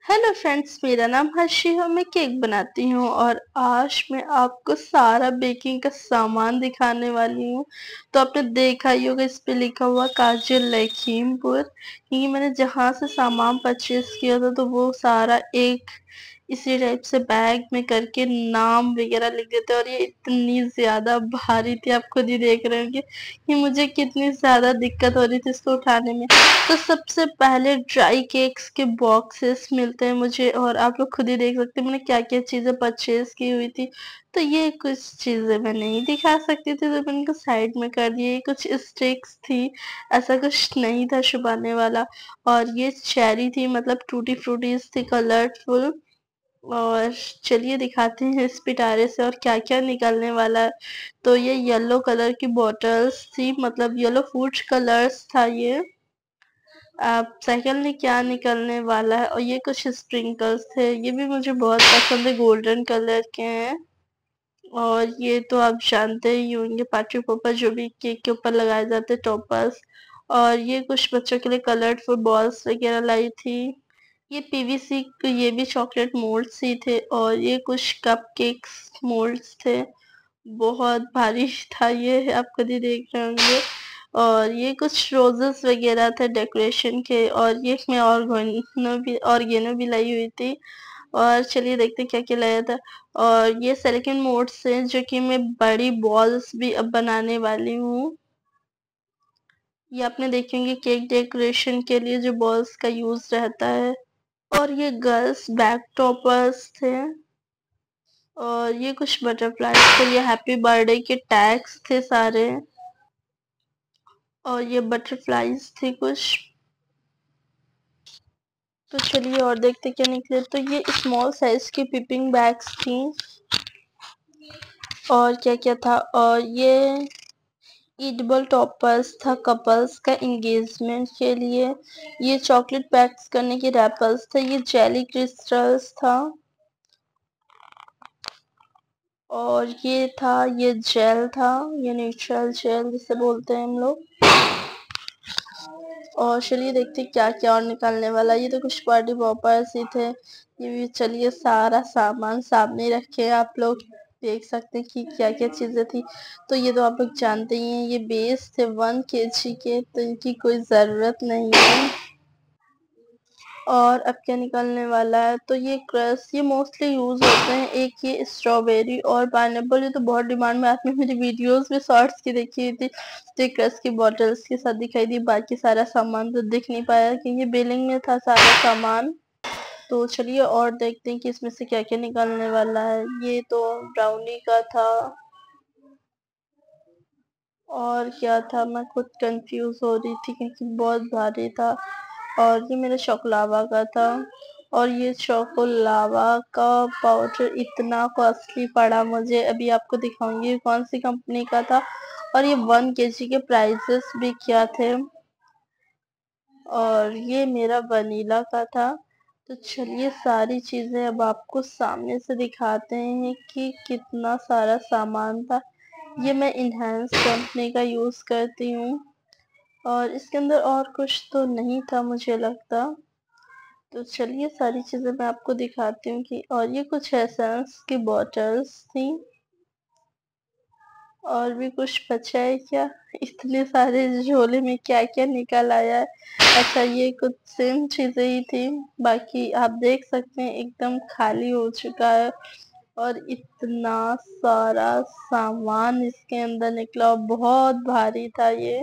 Hello friends, मेरा नाम हर्षी है। मैं केक बनाती हूँ और आज मैं आपको सारा बेकिंग का सामान दिखाने वाली हूँ। तो आपने देखा ही होगा, इस पे लिखा हुआ काजल लखीमपुर, क्योंकि मैंने जहाँ से सामान परचेज किया था तो वो सारा एक इसी टाइप से बैग में करके नाम वगैरह लिख देते। और ये इतनी ज्यादा भारी थी, आप खुद ही देख रहे होंगे कि मुझे कितनी ज्यादा दिक्कत हो रही थी इसको उठाने में। तो सबसे पहले ड्राई केक्स के बॉक्सेस मिलते हैं मुझे, और आप लोग खुद ही देख सकते हैं मैंने क्या क्या चीजें परचेज की हुई थी। तो ये कुछ चीजें मैं नहीं दिखा सकती थी तो मैंने इनको साइड में कर दिए। ये कुछ स्टिक्स थी, ऐसा कुछ नहीं था छुपाने वाला। और ये चेरी थी, मतलब टूटी फ्रूटीज थी कलरफुल। और चलिए दिखाते हैं इस पिटारे से और क्या क्या निकलने वाला है। तो ये येलो कलर की बॉटल्स थी, मतलब येलो फूड कलर्स था ये। आप साइकिल में क्या निकलने वाला है। और ये कुछ स्प्रिंकल्स थे, ये भी मुझे बहुत पसंद है, गोल्डन कलर के हैं। और ये तो आप जानते ही होंगे, पार्टी पोपर जो भी केक के ऊपर लगाए जाते हैं, टॉपर्स। और ये कुछ बच्चों के लिए कलरफुल बॉल्स वगैरह लाई थी। ये पीवीसी, ये भी चॉकलेट मोल्ड्स ही थे। और ये कुछ कप केक्स मोल्ड्स थे, बहुत भारी था ये, आप खुद ही देख रहे होंगे। और ये कुछ रोजेस वगैरह थे डेकोरेशन के। और ये मैं ऑर्गेनो भी लाई हुई थी। और चलिए देखते हैं क्या क्या लाया था। और ये सिलिकॉन मोड्स है, जो कि मैं बड़ी बॉल्स भी अब बनाने वाली हूँ। ये आपने देखे होंगे केक डेकोरेशन के लिए जो बॉल्स का यूज रहता है। और ये गर्ल्स बैक टॉपर्स थे। और ये कुछ बटरफ्लाई के लिए हैप्पी बर्थडे के टैग्स थे सारे। और ये बटरफ्लाईज थे कुछ। तो चलिए और देखते क्या निकले। तो ये स्मॉल साइज की पिपिंग बैग्स थी। और क्या क्या था। और ये ईडेबल टॉपर्स था कपल्स का एंगेजमेंट के लिए। ये चॉकलेट पैक्स करने के रैपर्स थे। ये जेली क्रिस्टल्स था। और ये था, ये जेल था, ये नेचुरल जेल जिसे बोलते हैं हम लोग। और चलिए देखते क्या क्या और निकालने वाला। ये तो कुछ पार्टी पॉपर्स ही थे। ये भी चलिए सारा सामान सामने रखे हैं, आप लोग देख सकते हैं कि क्या क्या चीजें थी। तो ये तो आप लोग जानते ही हैं, ये बेस थे 1 kg के, तो इनकी कोई जरूरत नहीं है। और अब क्या निकलने वाला है। तो ये क्रश, ये मोस्टली यूज होते हैं। एक ये स्ट्रॉबेरी और पाइनएप्पल, ये तो बहुत डिमांड में आपने मेरी वीडियोस में शॉर्ट्स की देखी थी। तो ये क्रश की बॉटल्स के साथ दिखाई दी। बाकी सारा सामान तो दिख नहीं पाया क्योंकि बिलिंग में था सारा सामान। तो चलिए और देखते हैं कि इसमें से क्या क्या निकलने वाला है। ये तो ब्राउनी का था। और क्या था, मैं खुद कंफ्यूज हो रही थी क्योंकि बहुत भारी था। और ये मेरा चोकोलावा का था। और ये चोकोलावा का पाउडर इतना कॉस्टली पड़ा मुझे, अभी आपको दिखाऊंगी कौन सी कंपनी का था। और ये 1 kg के प्राइसेस भी क्या थे। और ये मेरा वनीला का था। तो चलिए सारी चीजें अब आपको सामने से दिखाते हैं कि कितना सारा सामान था। ये मैं इनहेंस कंपनी का यूज करती हूँ। और इसके अंदर और कुछ तो नहीं था मुझे लगता। तो चलिए सारी चीजें मैं आपको दिखाती हूँ कि। और ये कुछ एसेंस की बॉटल्स थी। और भी कुछ बचा है क्या, इतने सारे झोले में क्या क्या निकल आया है। अच्छा, ये कुछ सेम चीजें ही थी। बाकी आप देख सकते हैं एकदम खाली हो चुका है। और इतना सारा सामान इसके अंदर निकला और बहुत भारी था ये।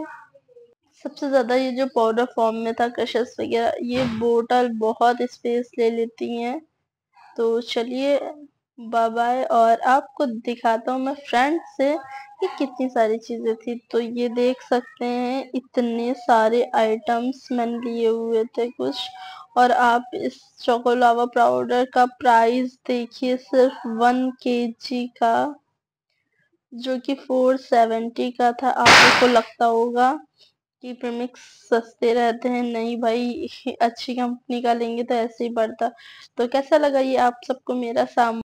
सबसे ज्यादा ये जो पाउडर फॉर्म में था, क्रशेस वगैरह, ये बोतल बहुत स्पेस ले लेती हैं। तो चलिए बाय बाय, और आपको दिखाता हूँ मैं फ्रंट से कि कितनी सारी चीजें थी। तो ये देख सकते हैं इतने सारे आइटम्स मैंने लिए हुए थे कुछ। और आप इस चोकोलावा पाउडर का प्राइस देखिए, सिर्फ 1 kg का, जो कि 470 का था। आपको लगता होगा कि प्रीमिक्स सस्ते रहते हैं, नहीं भाई, अच्छी कंपनी का लेंगे तो ऐसे ही पड़ता। तो कैसा लगा ये आप सबको मेरा सामान।